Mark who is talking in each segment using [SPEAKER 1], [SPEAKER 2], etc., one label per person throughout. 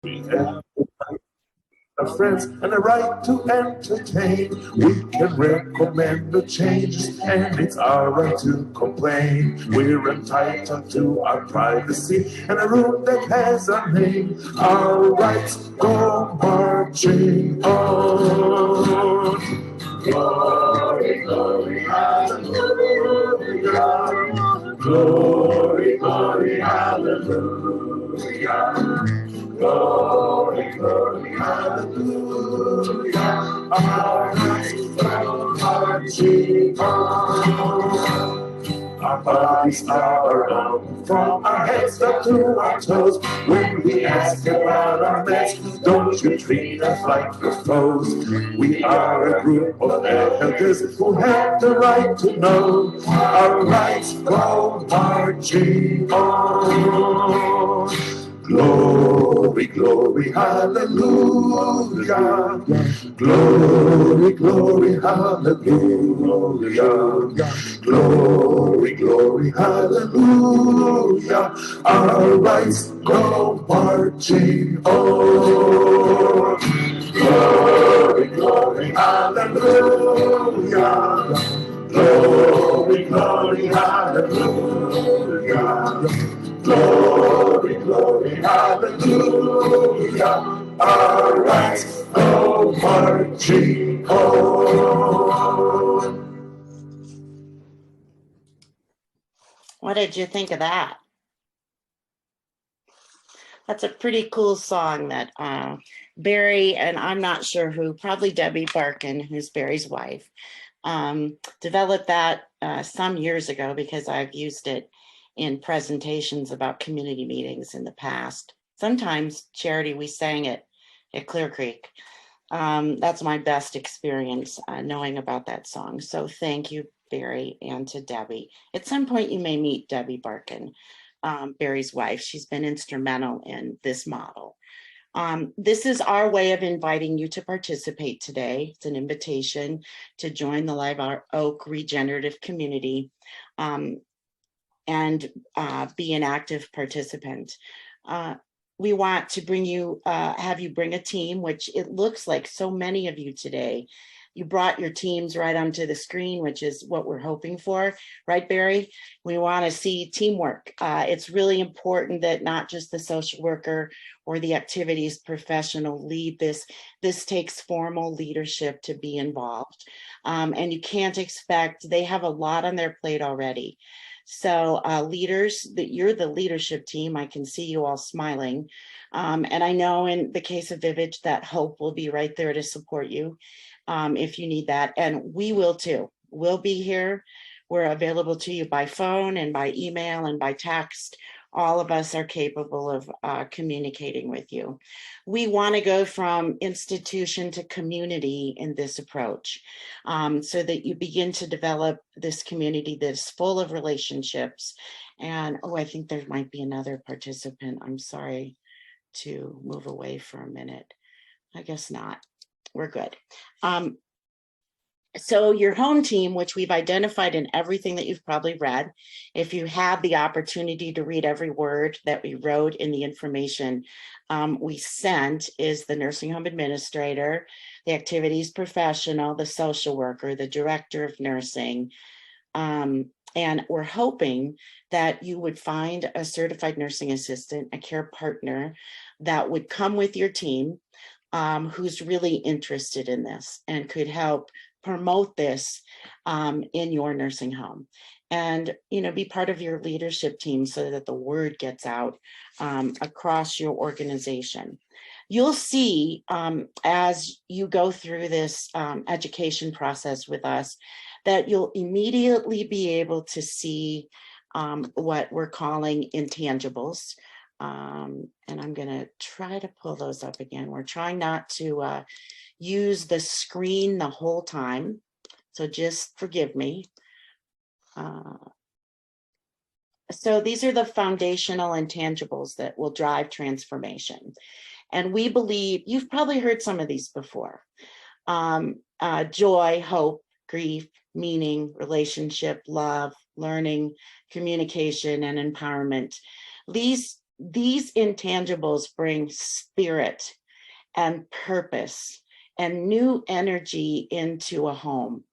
[SPEAKER 1] We have our friends and the right to entertain. We can recommend the changes, and it's our right to complain. We're entitled to our privacy and a room that has a name. Our rights go marching on. Glory, glory, hallelujah. Glory, glory, hallelujah. Glory, glory, hallelujah. Our rights go marching on. Our bodies are our own, from our heads up to our toes. When we ask about our mess, don't you treat us like your foes. We are a group of elders who have the right to know. Our rights go marching on. Glory, glory, hallelujah. Glory, glory, hallelujah. Glory, glory, hallelujah. Our rights go marching on. Glory, glory, hallelujah. Glory, glory, hallelujah. Glory, glory, hallelujah. Our rights go marching on.
[SPEAKER 2] What did you think of that? That's a pretty cool song that Barry, and I'm not sure who, probably Debbie Barkin, who's Barry's wife, developed that some years ago, because I've used it in presentations about community meetings in the past. Sometimes, Charity, we sang it at Clear Creek. That's my best experience knowing about that song. So thank you, Barry, and to Debbie. At some point, you may meet Debbie Barkin, Barry's wife. She's been instrumental in this model. This is our way of inviting you to participate today. It's an invitation to join the Live Oak Regenerative Community and be an active participant. We want to bring you, have you bring a team, which it looks like so many of you today. You brought your teams right onto the screen, which is what we're hoping for, right, Barry? We want to see teamwork. It's really important that not just the social worker or the activities professional lead this. This takes formal leadership to be involved. And you can't expect, they have a lot on their plate already. So leaders, that you're the leadership team. I can see you all smiling. And I know in the case of Vivage that Hope will be right there to support you if you need that. And we will too. We'll be here. We're available to you by phone and by email and by text. All of us are capable of communicating with you. We want to go from institution to community in this approach so that you begin to develop this community that's full of relationships. And oh, I think there might be another participant. I'm sorry to move away for a minute. I guess not. We're good. So your home team, which we've identified in everything that you've probably read, if you had the opportunity to read every word that we wrote in the information we sent, is the nursing home administrator, the activities professional, the social worker, the director of nursing. And we're hoping that you would find a certified nursing assistant, a care partner that would come with your team who's really interested in this and could help promote this in your nursing home, and be part of your leadership team so that the word gets out across your organization. You'll see as you go through this education process with us that you'll immediately be able to see what we're calling intangibles. And I'm going to try to pull those up again. We're trying not to use the screen the whole time, so just forgive me. So these are the foundational intangibles that will drive transformation. And we believe, you've probably heard some of these before. Joy, hope, grief, meaning, relationship, love, learning, communication, and empowerment. These these intangibles bring spirit and purpose and new energy into a home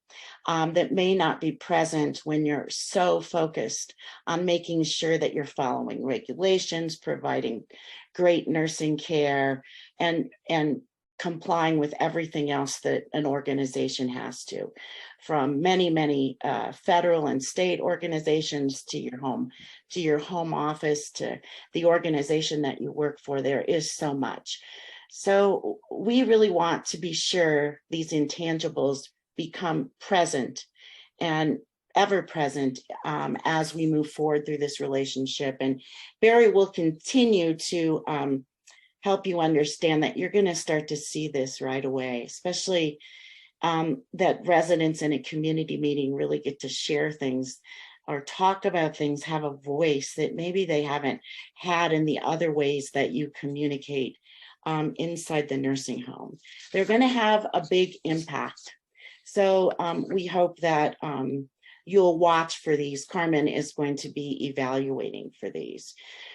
[SPEAKER 2] that may not be present when you're so focused on making sure that you're following regulations, providing great nursing care, and complying with everything else that an organization has to, from many federal and state organizations to your home office to the organization that you work for. There is so much. So we really want to be sure these intangibles become present and ever present as we move forward through this relationship. And Barry will continue to help you understand that you're going to start to see this right away, especially that residents in a community meeting really get to share things or talk about things, have a voice that maybe they haven't had in the other ways that you communicate inside the nursing home. They're going to have a big impact. So we hope that you'll watch for these. Carmen is going to be evaluating for these.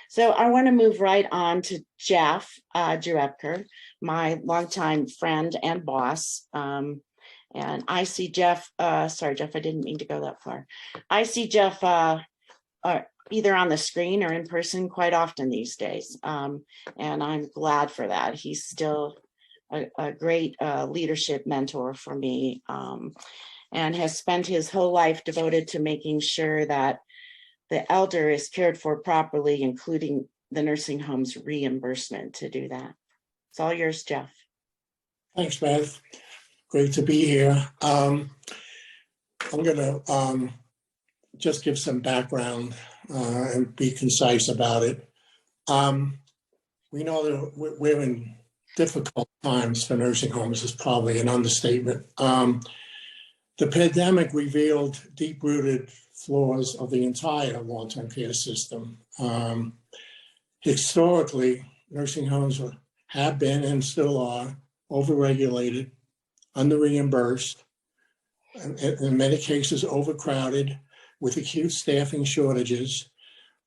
[SPEAKER 2] So I want to move right on to Jeff Jerebker, my longtime friend and boss. And I see Jeff, sorry, Jeff, I didn't mean to go that far. I see Jeff either on the screen or in person quite often these days. And I'm glad for that. He's still a great leadership mentor for me, and has spent his whole life devoted to making sure that the elder is cared for properly, including the nursing home's reimbursement to do that. It's all yours, Jeff.
[SPEAKER 3] Thanks, Beth. Great to be here. I'm going to just give some background and be concise about it. We know that we're in difficult times for nursing homes, is probably an understatement. The pandemic revealed deep-rooted flaws of the entire long-term care system. Historically, nursing homes have been and still are overregulated, under-reimbursed, and in many cases overcrowded, with acute staffing shortages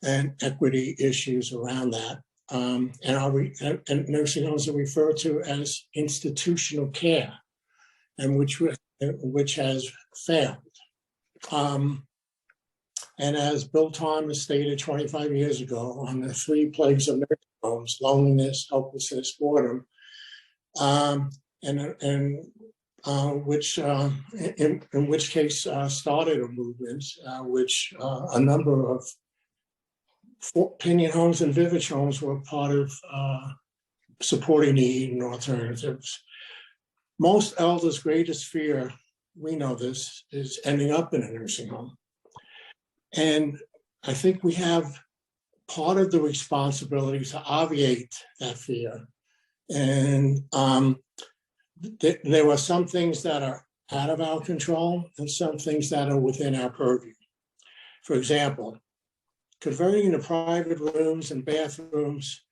[SPEAKER 3] and equity issues around that. And nursing homes are referred to as institutional care, and which has failed. And as Bill Thomas stated 25 years ago on the 3 plagues of nursing homes: loneliness, helplessness, boredom, in which case started a movement which a number of opinion homes and village homes were part of supporting need and alternatives. Most elders' greatest fear, we know this, is ending up in a nursing home. And I think we have part of the responsibility to obviate that fear. And there are some things that are out of our control and some things that are within our purview. For example, converting into private rooms and bathrooms,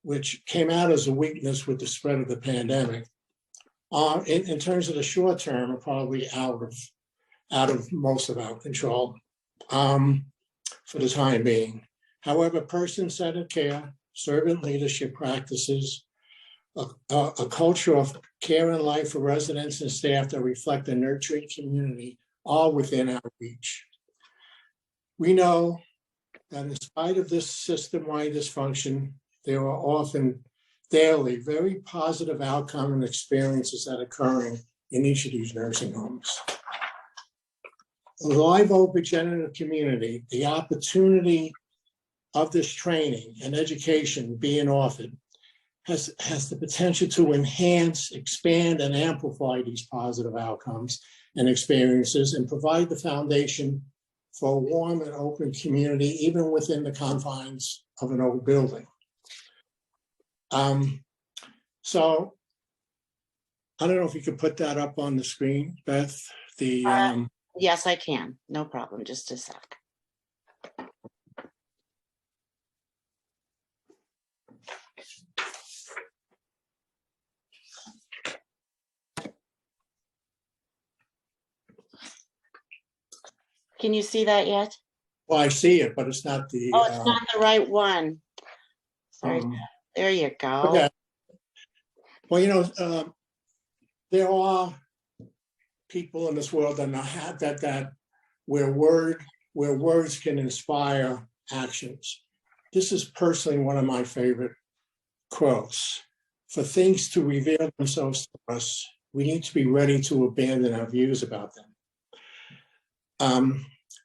[SPEAKER 3] which came out as a weakness with the spread of the pandemic, in terms of the short term, are probably out of most of our control for the time being. However, person-centered care, servant leadership practices, a culture of care and life for residents and staff that reflect a nurturing community are within our reach. We know that in spite of this system-wide dysfunction, there are often daily very positive outcomes and experiences that are occurring in each of these nursing homes. The live Oak Regenerative Community, the opportunity of this training and education being offered has the potential to enhance, expand, and amplify these positive outcomes and experiences and provide the foundation for a warm and open community, even within the confines of an old building. So I don't know if you could put that up on the screen, Beth.
[SPEAKER 2] Yes, I can. No problem. Just a sec. Can you see that yet?
[SPEAKER 3] Well, I see it, but it's not the.
[SPEAKER 2] Oh, it's not the right one. Sorry. There you go.
[SPEAKER 3] Yeah. Well, there are people in this world that know that where words can inspire actions. This is personally one of my favorite quotes. For things to reveal themselves to us, we need to be ready to abandon our views about them.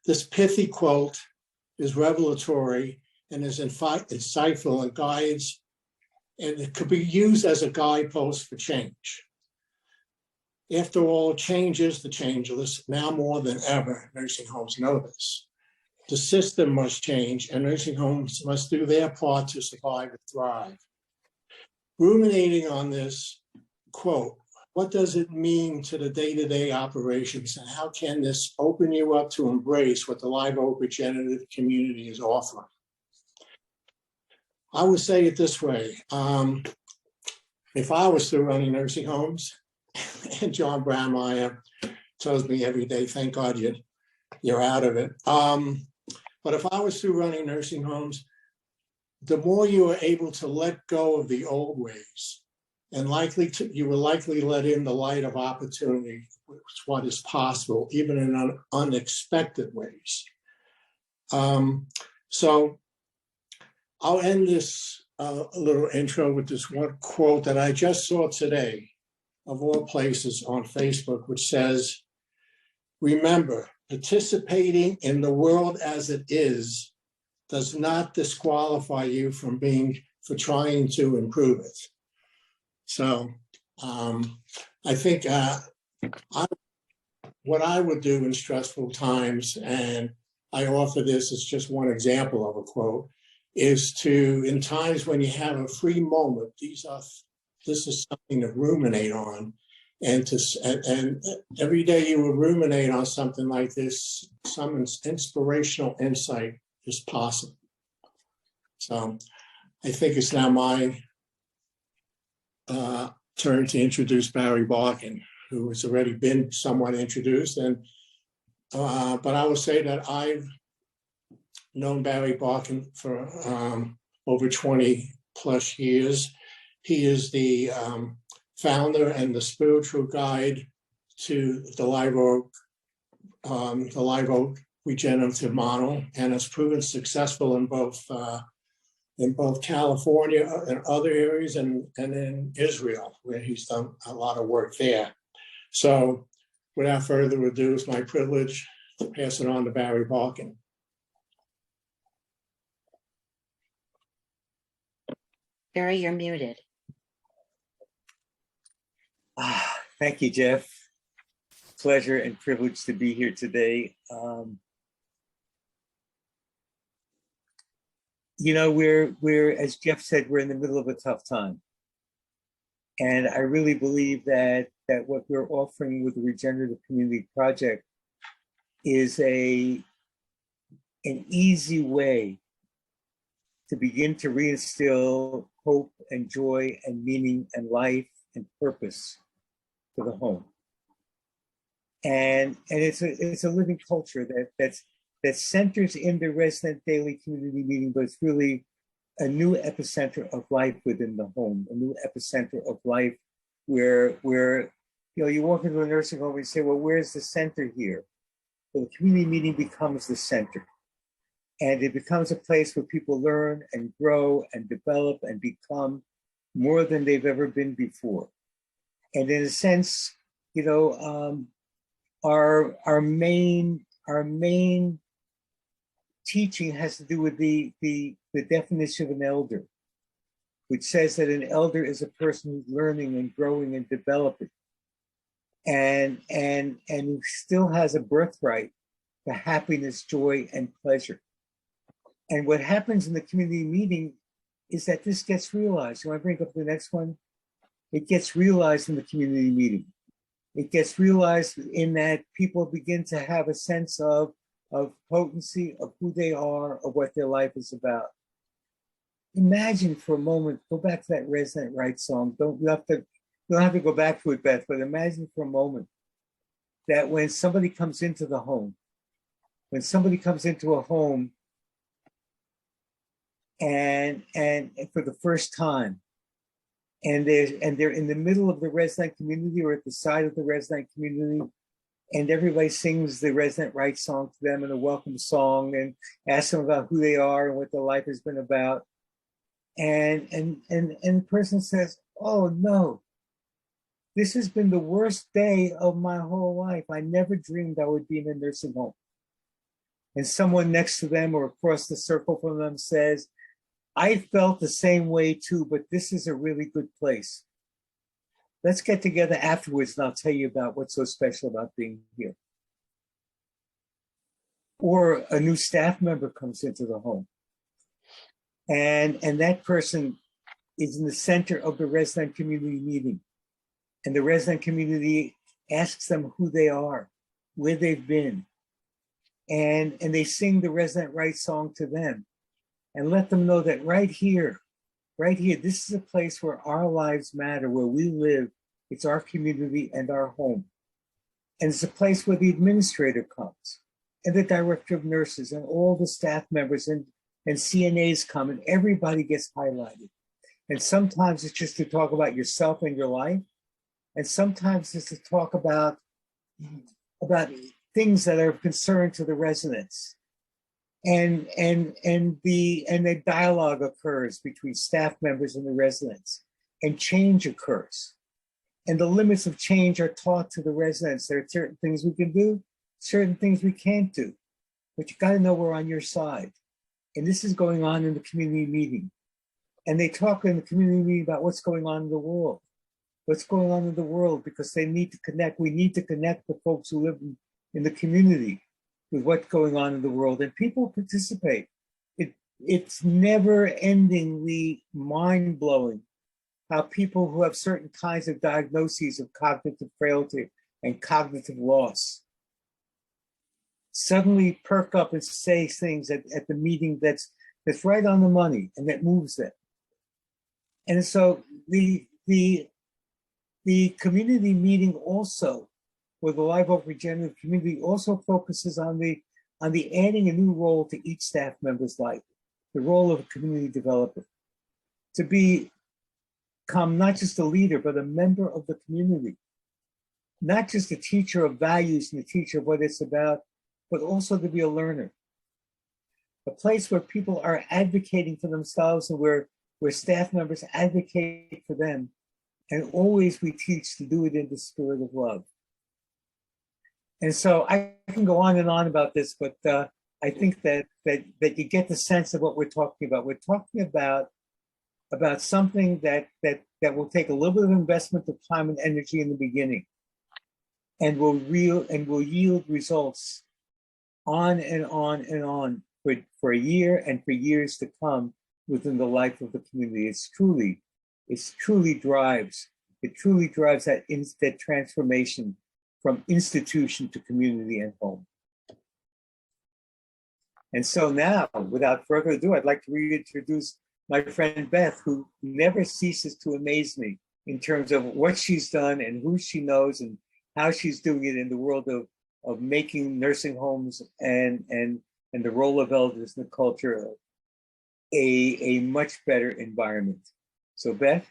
[SPEAKER 3] This pithy quote is revelatory and is insightful and guides, and it could be used as a guidepost for change. After all, change is the changeless. Now more than ever, nursing homes know this. The system must change, and nursing homes must do their part to survive and thrive. Ruminating on this quote, what does it mean to the day-to-day operations, and how can this open you up to embrace what the Live Oak Regenerative Community is offering? I would say it this way. If I was still running nursing homes, and John Brandmeier tells me every day, thank God you're out of it. But if I was still running nursing homes, the more you are able to let go of the old ways, and you will likely let in the light of opportunity, what is possible, even in unexpected ways. So I'll end this little intro with this one quote that I just saw today, of all places, on Facebook, which says, remember, participating in the world as it is does not disqualify you for trying to improve it. So I think what I would do in stressful times, and I offer this as just one example of a quote, is to, in times when you have a free moment, this is something to ruminate on, and every day you will ruminate on something like this, some inspirational insight is possible. So I think it's now my turn to introduce Barry Barkin, who has already been somewhat introduced. But I will say that I've known Barry Barkin for over 20 plus years. He is the founder and the spiritual guide to the Live Oak regenerative model, and has proven successful in both California and other areas, and in Israel, where he's done a lot of work there. So without further ado, it's my privilege to pass it on to Barry Barkin.
[SPEAKER 2] Barry, you're muted.
[SPEAKER 4] Thank you, Jeff. Pleasure and privilege to be here today. We're, as Jeff said, we're in the middle of a tough time. And I really believe that what we're offering with the Regenerative Community Project is an easy way to begin to reinstill hope and joy and meaning and life and purpose to the home. And it's a living culture that centers in the resident daily community meeting, but it's really a new epicenter of life within the home, a new epicenter of life where you walk into a nursing home and you say, well, where's the center here? Well, the community meeting becomes the center. And it becomes a place where people learn and grow and develop and become more than they've ever been before. And in a sense, our main teaching has to do with the definition of an elder, which says that an elder is a person who's learning and growing and developing, and who still has a birthright to happiness, joy, and pleasure. And what happens in the community meeting is that this gets realized. You want to bring up the next one? It gets realized in the community meeting. It gets realized in that people begin to have a sense of potency, of who they are, of what their life is about. Imagine for a moment, go back to that Resident Right song. You don't have to go back to it, Beth, but imagine for a moment that when somebody comes into the home When somebody comes into a home and for the first time, and they're in the middle of the resident community or at the side of the resident community, and everybody sings the resident rights song to them and a welcome song and asks them about who they are and what their life has been about. And the person says, "Oh no, this has been the worst day of my whole life. I never dreamed I would be in a nursing home." And someone next to them or across the circle from them says, "I felt the same way too, but this is a really good place. Let's get together afterwards and I'll tell you about what's so special about being here." Or a new staff member comes into the home and that person is in the center of the resident community meeting. And the resident community asks them who they are, where they've been. And they sing the resident rights song to them and let them know that right here, this is a place where our lives matter, where we live. It's our community and our home. And it's a place where the administrator comes and the director of nurses and all the staff members and CNAs come, and everybody gets highlighted. And sometimes it's just to talk about yourself and your life. And sometimes it's to talk about things that are of concern to the residents. And the dialogue occurs between staff members and the residents, and change occurs. And the limits of change are taught to the residents. There are certain things we can do, certain things we can't do, but you gotta know we're on your side. And this is going on in the community meeting. And they talk in the community meeting about what's going on in the world. What's going on in the world, because they need to connect. We need to connect the folks who live in the community with what's going on in the world, and people participate. It's never endingly mind-blowing how people who have certain kinds of diagnoses of cognitive frailty and cognitive loss suddenly perk up and say things at the meeting that's right on the money and that moves them. And so the community meeting also, or the Live Oak Regenerative Community, also focuses on the adding a new role to each staff member's life, the role of a community developer, to become not just a leader, but a member of the community, not just a teacher of values and a teacher of what it's about, but also to be a learner, a place where people are advocating for themselves and where staff members advocate for them. And always we teach to do it in the spirit of love. And so I can go on and on about this, but I think that you get the sense of what we're talking about. We're talking about something that will take a little bit of investment of time and energy in the beginning, and will yield results on and on and on for a year and for years to come within the life of the community. It truly drives that transformation from institution to community and home. And so now, without further ado, I'd like to reintroduce my friend Beth, who never ceases to amaze me in terms of what she's done and who she knows and how she's doing it in the world of making nursing homes and the role of elders in the culture a much better environment. So Beth?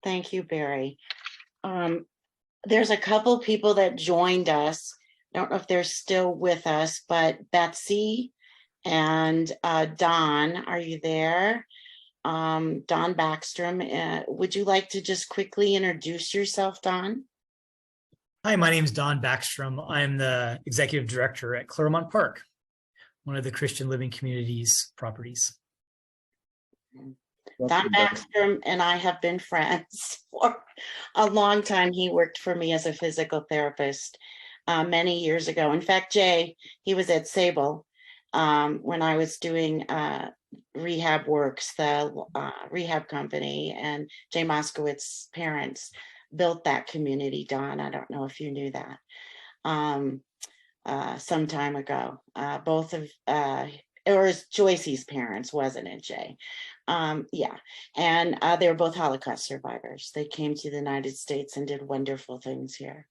[SPEAKER 2] Thank you, Barry. There's a couple people that joined us. I don't know if they're still with us, but Betsy and Don, are you there? Don Backstrom, would you like to just quickly introduce yourself, Don?
[SPEAKER 5] Hi, my name is Don Backstrom. I'm the executive director at Claremont Park, one of the Christian Living Communities properties.
[SPEAKER 2] Don Backstrom and I have been friends for a long time. He worked for me as a physical therapist many years ago. In fact, Jay, he was at Sable when I was doing Rehab Works, the rehab company, and Jay Moskowitz's parents built that community. Don, I don't know if you knew that. Some time ago, both of it was Joyce's parents, wasn't it, Jay? Yeah, and they were both Holocaust survivors. They came to the United States and did wonderful things here.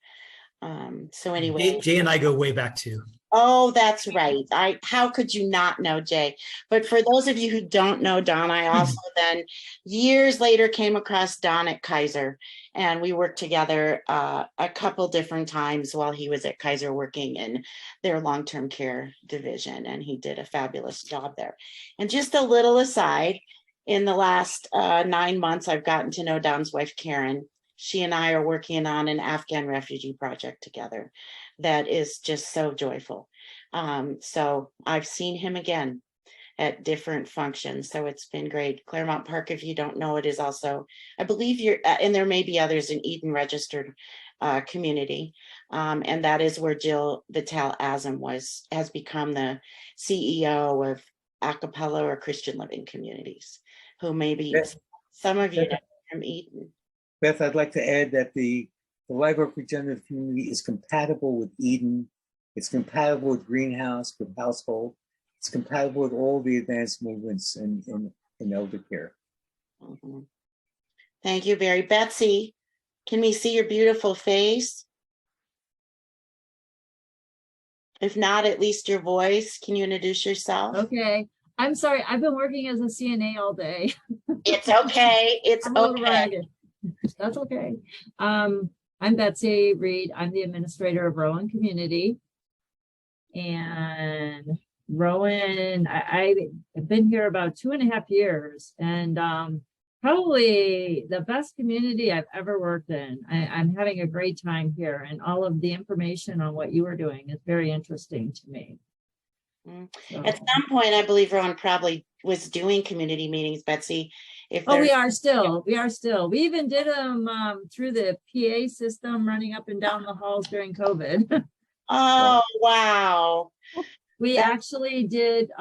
[SPEAKER 2] So anyway,
[SPEAKER 5] Jay and I go way back too.
[SPEAKER 2] oh, that's right. How could you not know Jay? But for those of you who don't know Don, I also then years later came across Don at Kaiser, and we worked together a couple different times while he was at Kaiser working in their long-term care division, and he did a fabulous job there. And just a little aside, in the last 9 months, I've gotten to know Don's wife, Karen. She and I are working on an Afghan refugee project together that is just so joyful. So I've seen him again at different functions. So it's been great. Claremont Park, if you don't know, it is also, I believe and there may be others in Eden registered community. And that is where Jill Vitale Azam has become the CEO of Acapella or Christian Living Communities, who maybe some of you know from Eden.
[SPEAKER 4] Beth, I'd like to add that the Live Oak Regenerative Community is compatible with Eden. It's compatible with Greenhouse, with Household. It's compatible with all the advanced movements in elder care.
[SPEAKER 2] Mm-hmm. Thank you, Barry. Betsy, can we see your beautiful face? If not, at least your voice. Can you introduce yourself?
[SPEAKER 6] Okay. I'm sorry. I've been working as a CNA all day.
[SPEAKER 2] It's okay. It's
[SPEAKER 6] I'm a little
[SPEAKER 2] okay.
[SPEAKER 6] ragged. That's okay. I'm Betsy Reed. I'm the administrator of Rowan Community. And Rowan, I've been here about 2.5 years, and probably the best community I've ever worked in. I'm having a great time here, and all of the information on what you are doing is very interesting to me. So.
[SPEAKER 2] At some point, I believe Rowan probably was doing community meetings, Betsy.
[SPEAKER 6] We are still. We even did them through the PA system, running up and down the halls during COVID.
[SPEAKER 2] Oh, wow.
[SPEAKER 6] We actually did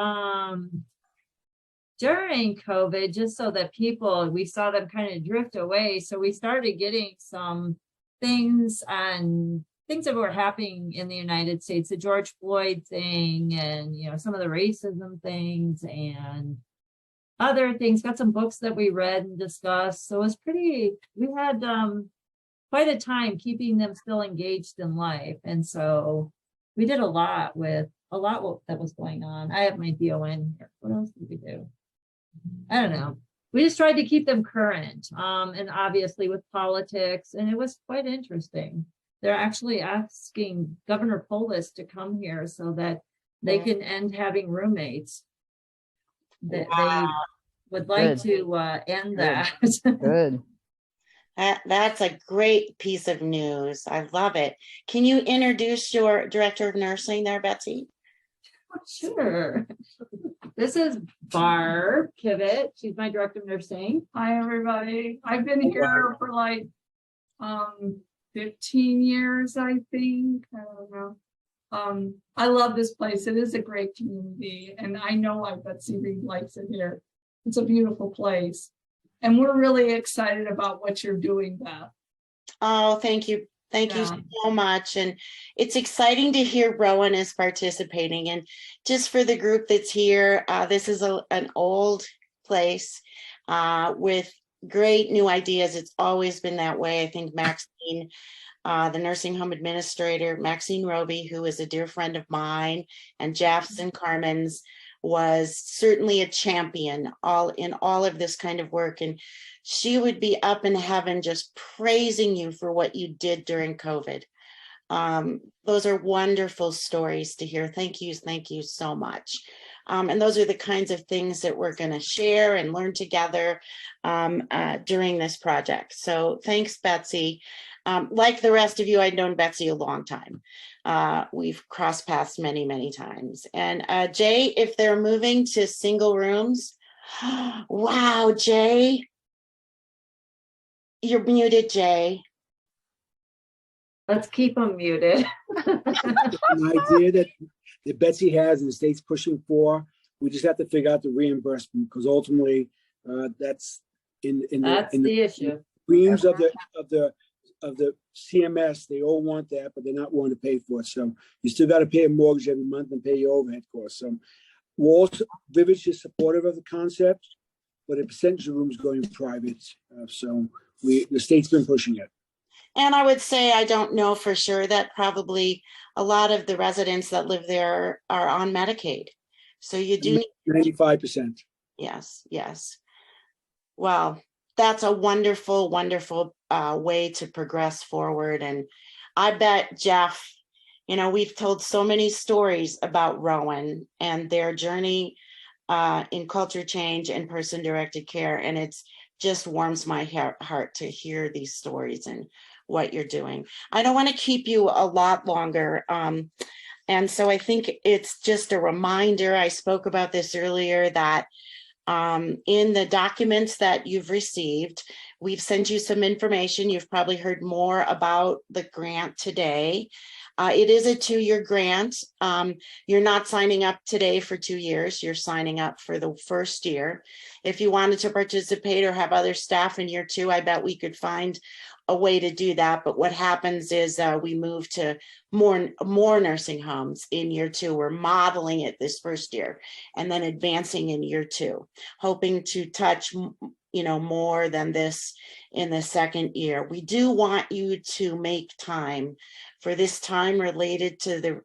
[SPEAKER 6] during COVID, just so that we saw them kind of drift away. So we started getting some things that were happening in the United States, the George Floyd thing, and some of the racism things and other things. Got some books that we read and discussed. So it was we had quite a time keeping them still engaged in life. And so we did a lot that was going on. I have my DON here. What else did we do? I don't know. We just tried to keep them current, and obviously with politics, and it was quite interesting. They're actually asking Governor Polis to come here so that they can end having roommates. That they would like to end that.
[SPEAKER 7] Good.
[SPEAKER 2] That's a great piece of news. I love it. Can you introduce your director of nursing there, Betsy?
[SPEAKER 6] Sure. This is Barb Kivett. She's my director of nursing.
[SPEAKER 8] Hi, everybody. I've been here for like 15 years, I think. I don't know. I love this place. It is a great community, and I know why Betsy Reed likes it here. It's a beautiful place, and we're really excited about what you're doing, Beth.
[SPEAKER 2] Oh, thank you. Thank you so much. And it's exciting to hear Rowan is participating. And just for the group that's here, this is an old place with great new ideas. It's always been that way. I think Maxine, the nursing home administrator, Maxine Roby, who is a dear friend of mine, and Jeffson Carmen's, was certainly a champion in all of this kind of work. And she would be up in heaven just praising you for what you did during COVID. Those are wonderful stories to hear. Thank you so much. And those are the kinds of things that we're going to share and learn together during this project. So thanks, Betsy. Like the rest of you, I've known Betsy a long time. We've crossed paths many, many times. And Jay, if they're moving to single rooms, wow, Jay. You're muted, Jay.
[SPEAKER 6] Let's keep them muted.
[SPEAKER 9] An idea that Betsy has and the state's pushing for. We just have to figure out the reimbursement, because ultimately that's in the
[SPEAKER 6] issue.
[SPEAKER 9] Dreams of the CMS. They all want that, but they're not willing to pay for it. So you still got to pay a mortgage every month and pay your overhead costs. So Village is supportive of the concept, but a percentage of rooms going private. So the state's been pushing it.
[SPEAKER 2] And I would say, I don't know for sure that probably a lot of the residents that live there are on Medicaid. So you do need,
[SPEAKER 9] 95%.
[SPEAKER 2] yes, yes. Well, that's a wonderful, wonderful way to progress forward. And I bet, Jeff, you know, we've told so many stories about Rowan and their journey in culture change and person-directed care. And it's just warms my heart to hear these stories and what you're doing. I don't want to keep you a lot longer. And so I think it's just a reminder, I spoke about this earlier, that in the documents that you've received, we've sent you some information. You've probably heard more about the grant today. It is a 2-year grant. You're not signing up today for 2 years. You're signing up for the first year. If you wanted to participate or have other staff in year 2, I bet we could find a way to do that. But what happens is we move to more nursing homes in year 2. We're modeling it this first year and then advancing in year 2, hoping to touch, you know, more than this in the second year. We do want you to make time for this time related to the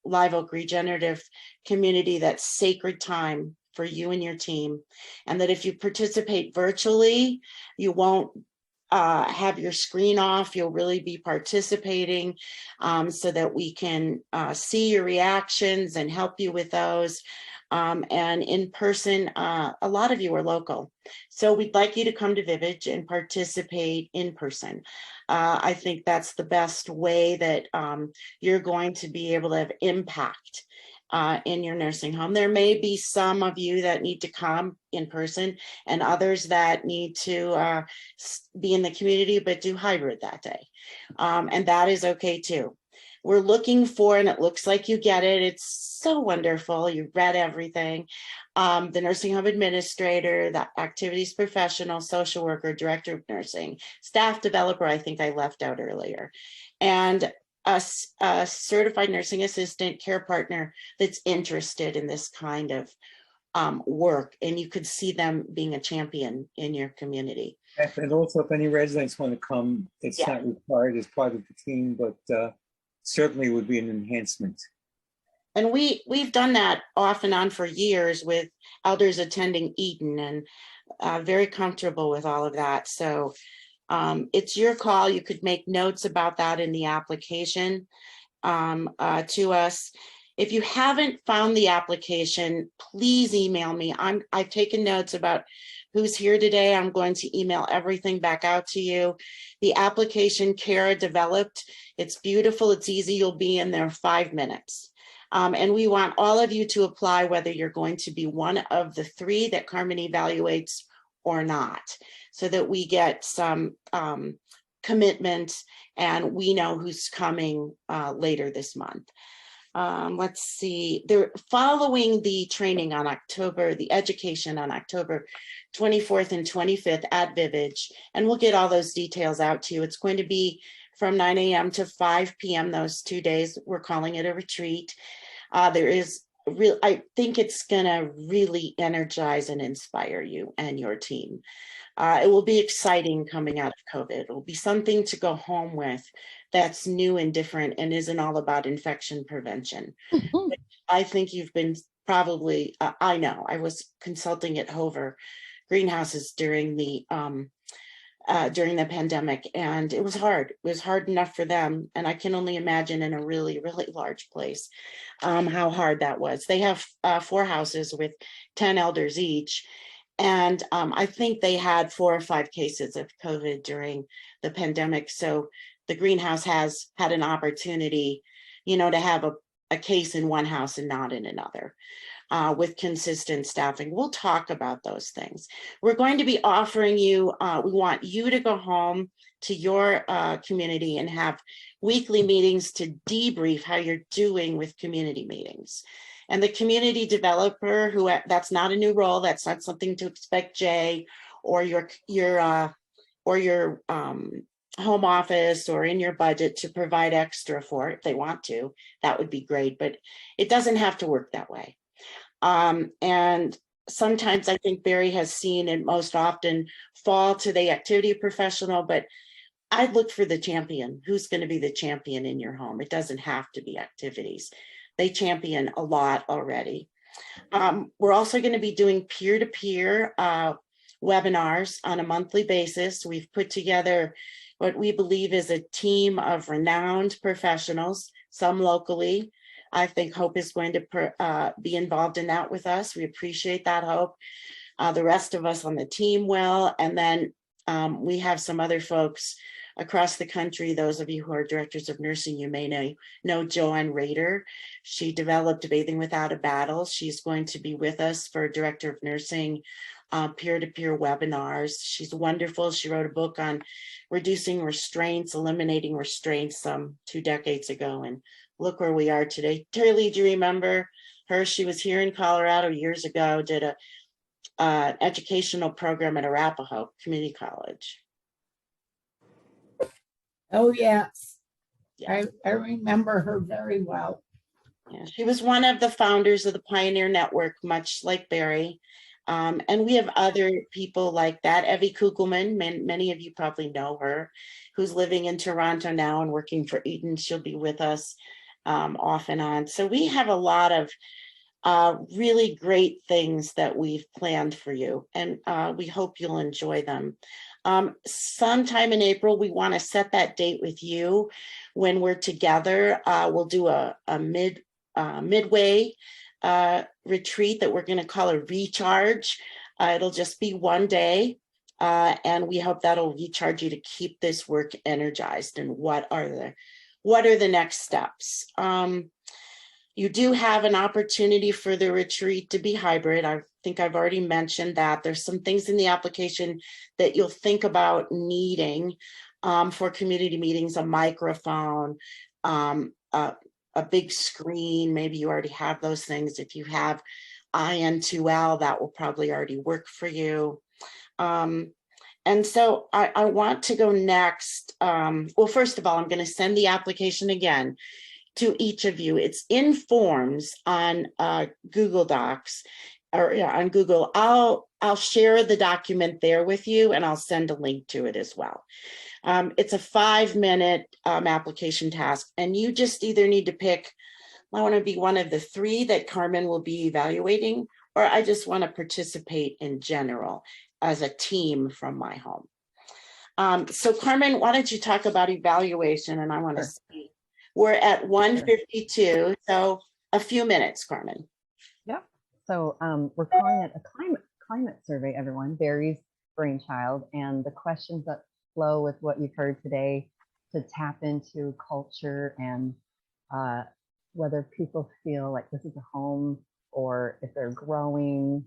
[SPEAKER 2] Live Oak Regenerative Community, that's sacred time for you and your team. And that if you participate virtually, you won't have your screen off. You'll really be participating so that we can see your reactions and help you with those. And in person, a lot of you are local. So we'd like you to come to Vivage and participate in person. I think that's the best way that you're going to be able to have impact in your nursing home. There may be some of you that need to come in person and others that need to be in the community but do hybrid that day. And that is okay too. We're looking for, and it looks like you get it, it's so wonderful, you read everything, the nursing home administrator, the activities professional, social worker, director of nursing, staff developer, I think I left out earlier, and a certified nursing assistant, care partner that's interested in this kind of work, and you could see them being a champion in your community.
[SPEAKER 4] And also, if any residents want to come, it's not required as part of the team, but certainly would be an enhancement.
[SPEAKER 2] And we've done that off and on for years with elders attending Eden, and very comfortable with all of that. So it's your call. You could make notes about that in the application to us. If you haven't found the application, please email me. I've taken notes about who's here today. I'm going to email everything back out to you. The application Kara developed, it's beautiful, it's easy, you'll be in there 5 minutes. And we want all of you to apply, whether you're going to be one of the 3 that Carmen evaluates or not, so that we get some commitment and we know who's coming later this month. Let's see, they're following the training on the education on October 24th and 25th at Vivage, and we'll get all those details out to you. It's going to be from 9 a.m. to 5 p.m. those 2 days. We're calling it a retreat. There is I think it's gonna really energize and inspire you and your team. It will be exciting coming out of COVID. It will be something to go home with that's new and different and isn't all about infection prevention. I think you've been probably, I know, I was consulting at Hover greenhouses during the pandemic, and it was hard. It was hard enough for them. And I can only imagine in a really, really large place how hard that was. They have 4 houses with 10 elders each. And I think they had 4 or 5 cases of COVID during the pandemic. So the greenhouse has had an opportunity, you know, to have a case in one house and not in another. With consistent staffing. We'll talk about those things. We're going to be offering you, we want you to go home to your community and have weekly meetings to debrief how you're doing with community meetings. And the community developer, who that's not a new role, that's not something to expect Jay or your home office or in your budget to provide extra for. If they want to, that would be great, but it doesn't have to work that way. And sometimes I think Barry has seen it most often fall to the activity professional, but I'd look for the champion. Who's going to be the champion in your home? It doesn't have to be activities. They champion a lot already. We're also going to be doing peer-to-peer webinars on a monthly basis. We've put together what we believe is a team of renowned professionals, some locally. I think Hope is going to be involved in that with us. We appreciate that, Hope. The rest of us on the team will. And then we have some other folks across the country. Those of you who are directors of nursing, you may know Joanne Rader. She developed Bathing Without a Battle. She's going to be with us for Director of Nursing peer-to-peer webinars. She's wonderful. She wrote a book on reducing restraints, eliminating restraints 2 decades ago. And look where we are today. Terry Lee, do you remember her? She was here in Colorado years ago, did an educational program at Arapahoe Community College.
[SPEAKER 7] Oh, yes.
[SPEAKER 2] Yeah.
[SPEAKER 7] I remember her very well.
[SPEAKER 2] Yeah, she was one of the founders of the Pioneer Network, much like Barry. And we have other people like that. Evie Kugelman, many of you probably know her, who's living in Toronto now and working for Eaton. She'll be with us off and on. So we have a lot of really great things that we've planned for you, and we hope you'll enjoy them. Sometime in April, we want to set that date with you when we're together. We'll do a midway retreat that we're going to call a recharge. It'll just be one day, and we hope that'll recharge you to keep this work energized. And what are the next steps? You do have an opportunity for the retreat to be hybrid. I think I've already mentioned that. There's some things in the application that you'll think about needing for community meetings: a microphone, a big screen. Maybe you already have those things. If you have IN2L, that will probably already work for you. And so I want to go next. Well, first of all, I'm going to send the application again to each of you. It's in forms on Google Docs or on Google. I'll share the document there with you, and I'll send a link to it as well. It's a 5-minute application task, and you just either need to pick, I want to be one of the 3 that Carmen will be evaluating, or I just want to participate in general as a team from my home. So Carmen, why don't you talk about evaluation? And I want to see, we're at 1:52, so a few minutes, Carmen.
[SPEAKER 10] Yeah. So we're calling it a climate survey, everyone. Barry's brainchild, and the questions that flow with what you've heard today to tap into culture and whether people feel like this is a home or if they're growing.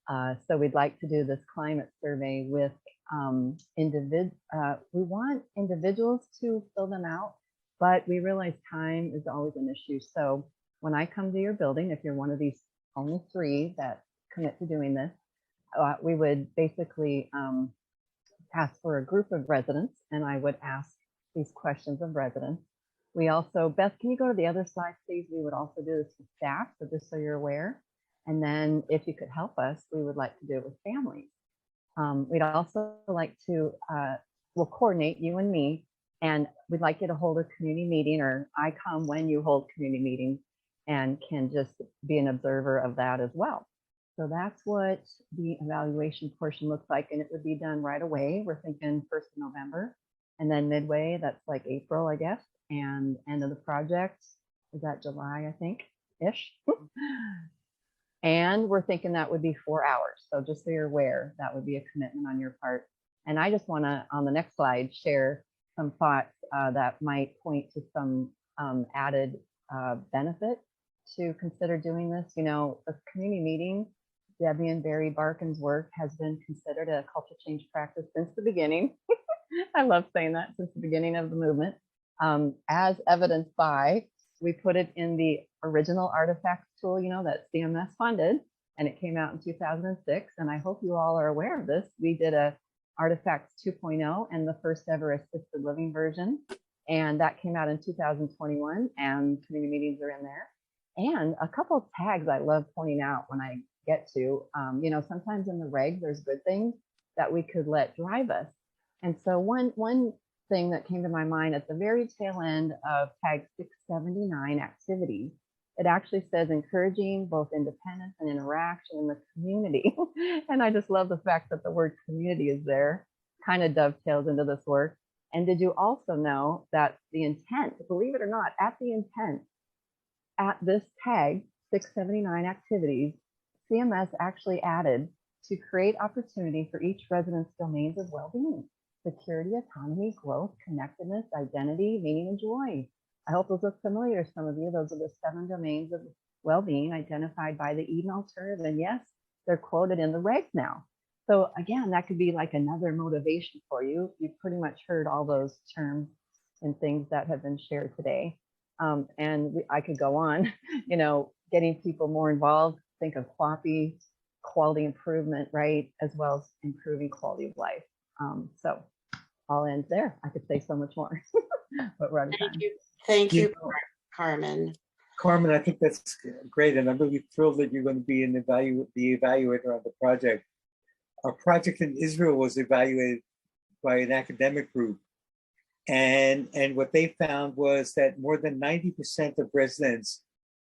[SPEAKER 10] So we'd like to do this climate survey with we want individuals to fill them out, but we realize time is always an issue. So when I come to your building, if you're one of these only 3 that commit to doing this, we would basically ask for a group of residents, and I would ask these questions of residents. We also, Beth, can you go to the other slide, please? We would also do this with staff, so just so you're aware. And then if you could help us, we would like to do it with families. We'd also like to, we'll coordinate, you and me, and we'd like you to hold a community meeting, or I come when you hold community meetings and can just be an observer of that as well. So that's what the evaluation portion looks like, and it would be done right away. We're thinking 1st of November, and then midway, that's like April, I guess, and end of the project is that July, I think, ish. And we're thinking that would be 4 hours. So just so you're aware, that would be a commitment on your part. And I just want to, on the next slide, share some thoughts that might point to some added benefit to consider doing this. You know, a community meeting, Debbie and Barry Barkin's work has been considered a culture change practice since the beginning. I love saying that, since the beginning of the movement. As evidenced by, we put it in the original artifacts tool, you know, that CMS funded, and it came out in 2006. And I hope you all are aware of this. We did a Artifacts 2.0 and the first ever assisted living version. And that came out in 2021, and community meetings are in there. And a couple of tags I love pointing out when I get to, you know, sometimes in the regs, there's good things that we could let drive us. And so one thing that came to my mind at the very tail end of tag 679 activities. It actually says encouraging both independence and interaction in the community. And I just love the fact that the word community is there, kind of dovetails into this work. And did you also know that the intent, believe it or not, at the intent, at this tag 679 activities, CMS actually added to create opportunity for each resident's domains of well-being, security, autonomy, growth, connectedness, identity, meaning, and joy. I hope those look familiar to some of you. Those are the 7 domains of well-being identified by the Eden Alternative. And yes, they're quoted in the regs now. So again, that could be like another motivation for you. You've pretty much heard all those terms and things that have been shared today. I could go on, you know, getting people more involved, think of QAPI, quality improvement, right? As well as improving quality of life. So I'll end there. I could say so much more, but we're out of time.
[SPEAKER 2] Thank you,
[SPEAKER 4] You know,
[SPEAKER 2] Carmen.
[SPEAKER 4] Carmen, I think that's great. And I'm really thrilled that you're going to be the evaluator on the project. Our project in Israel was evaluated by an academic group. And what they found was that more than 90% of residents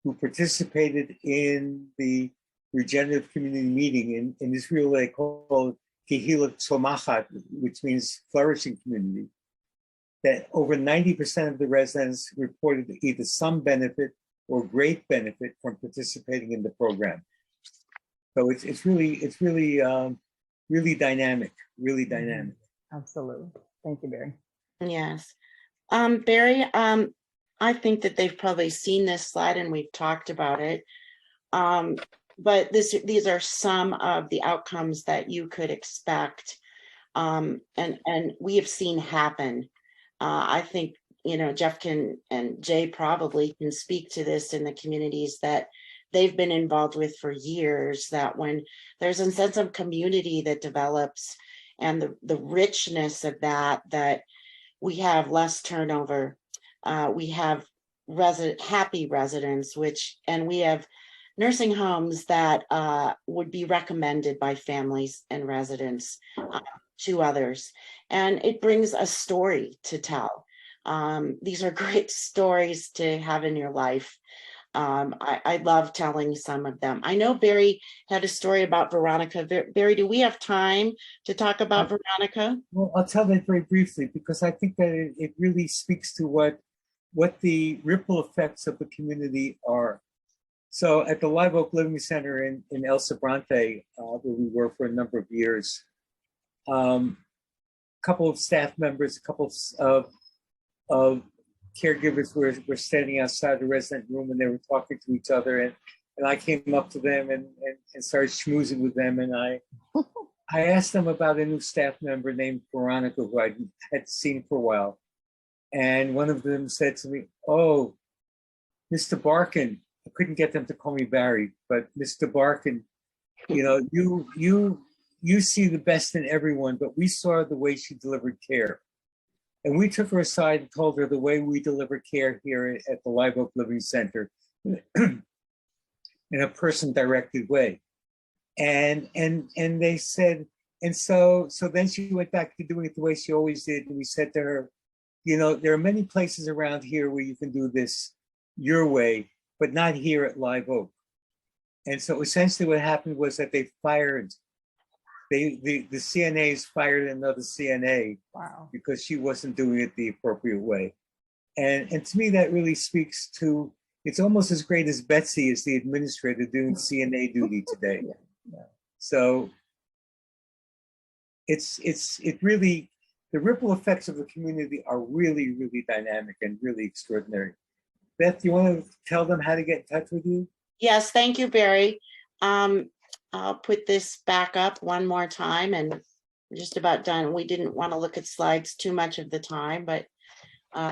[SPEAKER 4] who participated in the regenerative community meeting in Israel, they call Kehilat Somachat, which means flourishing community, that over 90% of the residents reported either some benefit or great benefit from participating in the program. So it's really dynamic, really dynamic.
[SPEAKER 10] Absolutely. Thank you, Barry.
[SPEAKER 2] Yes. Barry, I think that they've probably seen this slide and we've talked about it. But these are some of the outcomes that you could expect, and we have seen happen. I think, you know, Jeff and Jay probably can speak to this in the communities that they've been involved with for years, that when there's a sense of community that develops and the richness of that we have less turnover, we have happy residents, and we have nursing homes that would be recommended by families and residents to others. And it brings a story to tell. These are great stories to have in your life. I love telling some of them. I know Barry had a story about Veronica. Barry, do we have time to talk about Veronica?
[SPEAKER 4] Well, I'll tell that very briefly because I think that it really speaks to what the ripple effects of the community are. So at the Live Oak Living Center in El Sobrante, where we were for a number of years, a couple of staff members, a couple of caregivers were standing outside the resident room and they were talking to each other, and I came up to them and started schmoozing with them, and I asked them about a new staff member named Veronica who I had seen for a while, and one of them said to me, "Oh, Mr. Barkin." I couldn't get them to call me Barry, but Mr. Barkin, you know, you see the best in everyone, but we saw the way she delivered care. And we took her aside and told her the way we deliver care here at the Live Oak Living Center in a person-directed way. And they said, and so then she went back to doing it the way she always did. And we said to her, you know, there are many places around here where you can do this your way, but not here at Live Oak. And so essentially what happened was that the CNAs fired another CNA.
[SPEAKER 10] Wow.
[SPEAKER 4] Because she wasn't doing it the appropriate way. And to me, that really speaks to, it's almost as great as Betsy as the administrator doing CNA duty today.
[SPEAKER 10] Yeah.
[SPEAKER 4] So it really, the ripple effects of the community are really, really dynamic and really extraordinary. Beth, you want to tell them how to get in touch with you?
[SPEAKER 2] Yes, thank you, Barry. I'll put this back up one more time, and we're just about done. We didn't want to look at slides too much of the time, but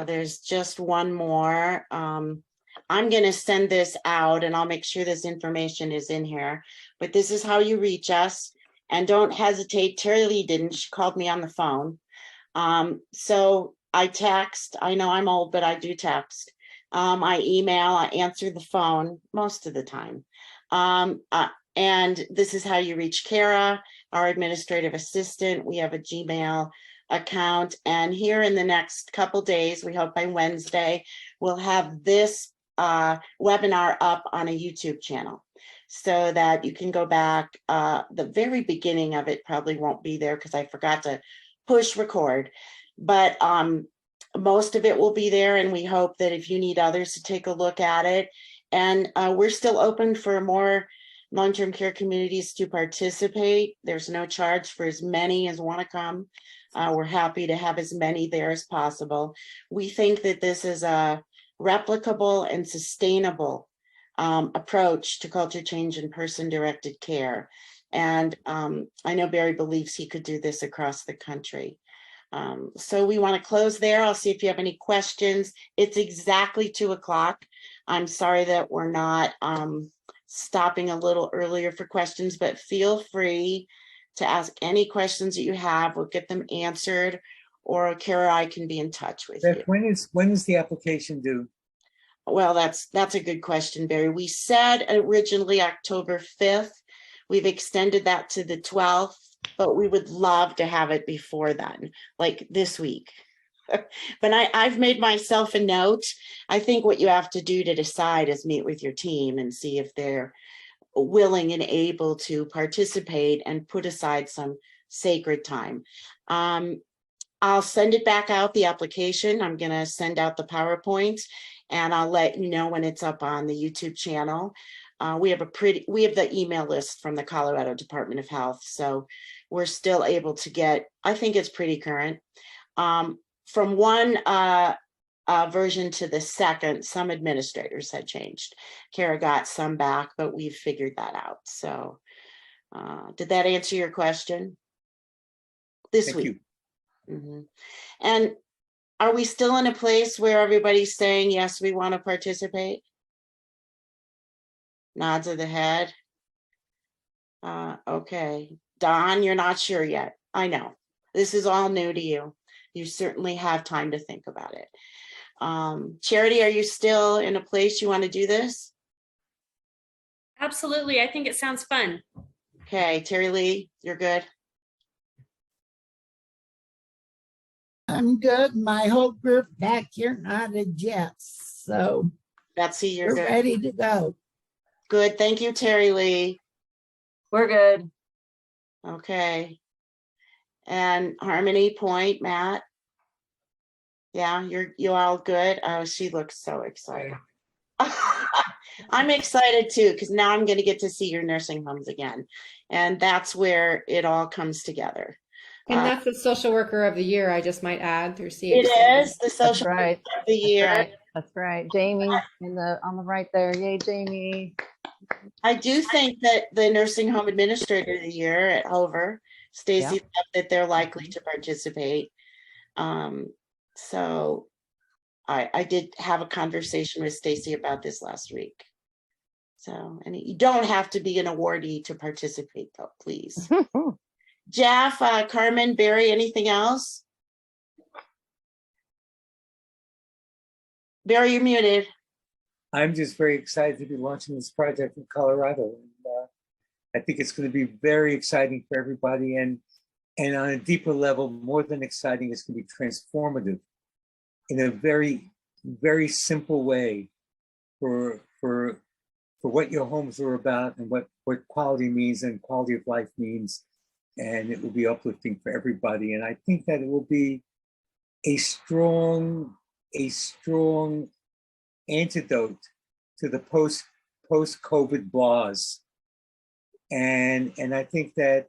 [SPEAKER 2] there's just one more. I'm going to send this out and I'll make sure this information is in here, but this is how you reach us, and don't hesitate. Terry Lee didn't, she called me on the phone. So I text, I know I'm old, but I do text. I email, I answer the phone most of the time. And this is how you reach Kara, our administrative assistant. We have a Gmail account. And here in the next couple days, we hope by Wednesday, we'll have this webinar up on a YouTube channel so that you can go back. The very beginning of it probably won't be there because I forgot to push record, but most of it will be there. And we hope that if you need others to take a look at it, and we're still open for more long-term care communities to participate. There's no charge for as many as want to come. We're happy to have as many there as possible. We think that this is a replicable and sustainable approach to culture change and person-directed care. And I know Barry believes he could do this across the country. So we want to close there. I'll see if you have any questions. It's exactly 2 o'clock. I'm sorry that we're not stopping a little earlier for questions, but feel free to ask any questions that you have. We'll get them answered, or Kara or I can be in touch with you.
[SPEAKER 4] When is the application due?
[SPEAKER 2] Well, that's a good question, Barry. We said originally October 5th. We've extended that to the 12th, but we would love to have it before then, like this week. But I've made myself a note. I think what you have to do to decide is meet with your team and see if they're willing and able to participate and put aside some sacred time. I'll send it back out, the application. I'm going to send out the PowerPoint, and I'll let you know when it's up on the YouTube channel. We have the email list from the Colorado Department of Health, so we're still able to get, I think it's pretty current. From one version to the second, some administrators had changed. Kara got some back, but we've figured that out. So did that answer your question? This week. Mm-hmm. And are we still in a place where everybody's saying, yes, we want to participate? Nods of the head. Okay. Don, you're not sure yet. I know. This is all new to you. You certainly have time to think about it. Charity, are you still in a place you want to do this?
[SPEAKER 11] Absolutely. I think it sounds fun.
[SPEAKER 2] Okay. Terry Lee, you're good?
[SPEAKER 7] I'm good. My whole group back here nodded yes. So
[SPEAKER 2] Betsy, you're
[SPEAKER 7] we're
[SPEAKER 2] good.
[SPEAKER 7] ready to go. Good.
[SPEAKER 2] Thank you, Terry Lee.
[SPEAKER 6] We're good.
[SPEAKER 2] Okay. And Harmony Point, Matt. Yeah, you're all good. Oh, she looks so excited. I'm excited too, because now I'm going to get to see your nursing homes again. And that's where it all comes together.
[SPEAKER 12] And that's the social worker of the year, I just might add, through CHC.
[SPEAKER 2] It is the social worker of the year.
[SPEAKER 10] That's right. Jamie on the right there. Yay, Jamie.
[SPEAKER 2] I do think that the nursing home administrator of the year at Hover, Stacy, that they're likely to participate. So I did have a conversation with Stacy about this last week. So, and you don't have to be an awardee to participate though, please. Jeff, Carmen, Barry, anything else? Barry, you're muted.
[SPEAKER 4] I'm just very excited to be launching this project in Colorado. And, I think it's going to be very exciting for everybody. And on a deeper level, more than exciting, it's going to be transformative in a very, very simple way for what your homes are about and what quality means and quality of life means. And it will be uplifting for everybody. And I think that it will be a strong antidote to the post-COVID blahs. And I think that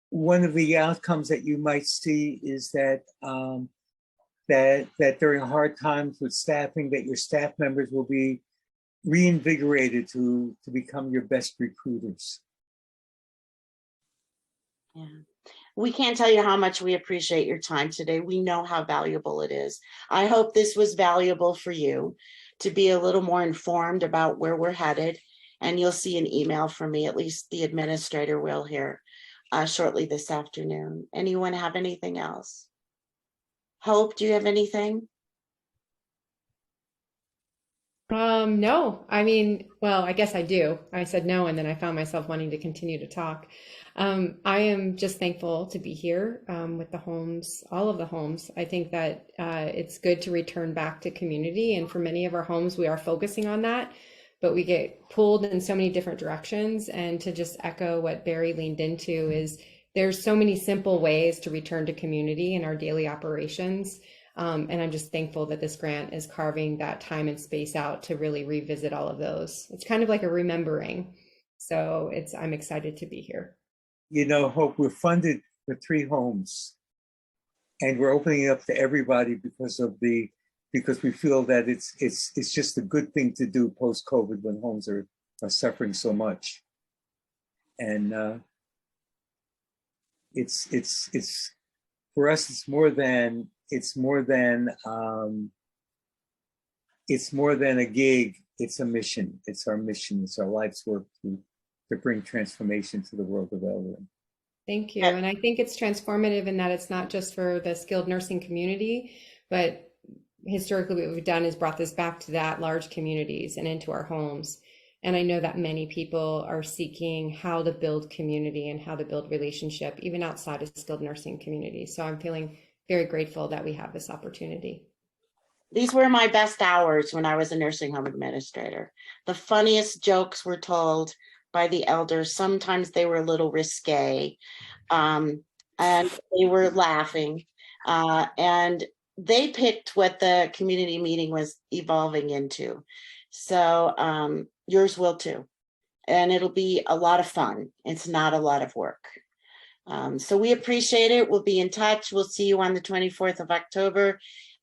[SPEAKER 4] one of the outcomes that you might see is that that during hard times with staffing, that your staff members will be reinvigorated to become your best recruiters.
[SPEAKER 2] Yeah. We can't tell you how much we appreciate your time today. We know how valuable it is. I hope this was valuable for you to be a little more informed about where we're headed. And you'll see an email from me, at least the administrator will here shortly this afternoon. Anyone have anything else? Hope, do you have anything?
[SPEAKER 12] No, I mean, well, I guess I do. I said no, and then I found myself wanting to continue to talk. I am just thankful to be here with the homes, all of the homes. I think that it's good to return back to community. And for many of our homes, we are focusing on that, but we get pulled in so many different directions. And to just echo what Barry leaned into is there's so many simple ways to return to community in our daily operations. And I'm just thankful that this grant is carving that time and space out to really revisit all of those. It's kind of like a remembering. So I'm excited to be here.
[SPEAKER 4] You know, Hope, we're funded for 3 homes, and we're opening it up to everybody because we feel that it's just a good thing to do post-COVID when homes are suffering so much. And it's for us, it's more than a gig. It's a mission. It's our mission. It's our life's work to bring transformation to the world of elderly.
[SPEAKER 12] Thank you. And I think it's transformative in that it's not just for the skilled nursing community, but historically what we've done is brought this back to that large communities and into our homes. And I know that many people are seeking how to build community and how to build relationship, even outside of skilled nursing communities. So I'm feeling very grateful that we have this opportunity.
[SPEAKER 2] These were my best hours when I was a nursing home administrator. The funniest jokes were told by the elders. Sometimes they were a little risque, and they were laughing. And they picked what the community meeting was evolving into. So yours will too. And it'll be a lot of fun. It's not a lot of work. So we appreciate it. We'll be in touch. We'll see you on the 24th of October.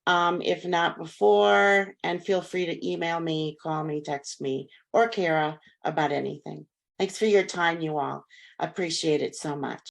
[SPEAKER 2] If not before, and feel free to email me, call me, text me, or Kara about anything. Thanks for your time, you all. Appreciate it so much.